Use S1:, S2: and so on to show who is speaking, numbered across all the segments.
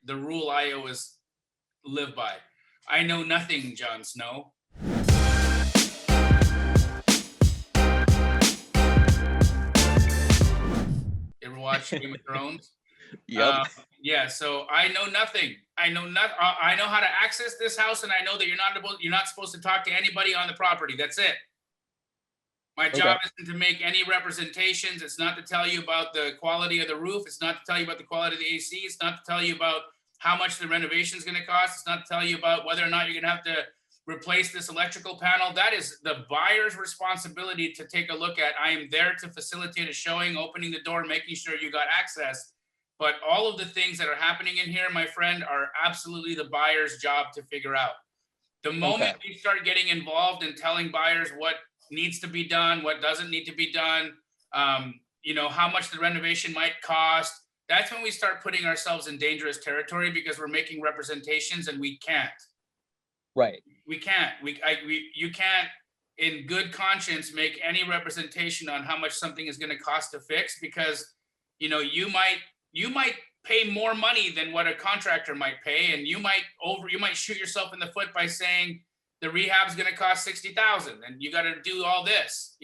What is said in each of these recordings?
S1: the rule I always live by. I know nothing, Jon Snow. You ever watch Game of Thrones?
S2: Yep.
S1: Yeah, so I know nothing. I know not. I know how to access this house, and I know that you're not supposed to talk to anybody on the property. That's it. My
S2: Okay.
S1: job isn't to make any representations. It's not to tell you about the quality of the roof. It's not to tell you about the quality of the AC. It's not to tell you about how much the renovation is going to cost. It's not to tell you about whether or not you're going to have to replace this electrical panel. That is the buyer's responsibility to take a look at. I am there to facilitate a showing, opening the door, making sure you got access. But all of the things that are happening in here, my friend, are absolutely the buyer's job to figure out. The moment
S2: Okay.
S1: we start getting involved in telling buyers what needs to be done, what doesn't need to be done, how much the renovation might cost, that's when we start putting ourselves in dangerous territory because we're making representations and we can't.
S2: Right.
S1: We can't. You can't, in good conscience, make any representation on how much something is going to cost to fix because, you might pay more money than what a contractor might pay, and you might shoot yourself in the foot by saying the rehab is going to cost $60,000 and you got to do all this.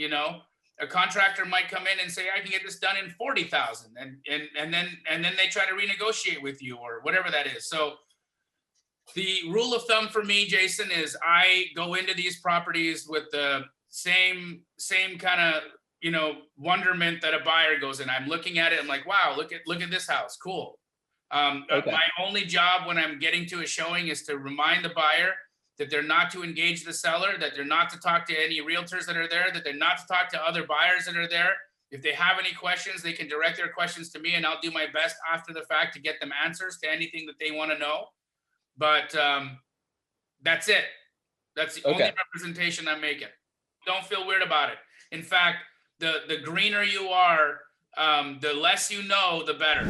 S1: A contractor might come in and say, I can get this done in $40,000, and then they try to renegotiate with you or whatever that is. So the rule of thumb for me, Jason, is I go into these properties with the same kind of wonderment that a buyer goes in. I'm looking at it, I'm like, wow, look at this house, cool.
S2: Okay.
S1: My only job when I'm getting to a showing is to remind the buyer that they're not to engage the seller, that they're not to talk to any realtors that are there, that they're not to talk to other buyers that are there. If they have any questions, they can direct their questions to me, and I'll do my best after the fact to get them answers to anything that they want to know. But that's it. That's the only representation I'm making. Don't feel weird about it. In fact, the greener you are, the less you know, the better.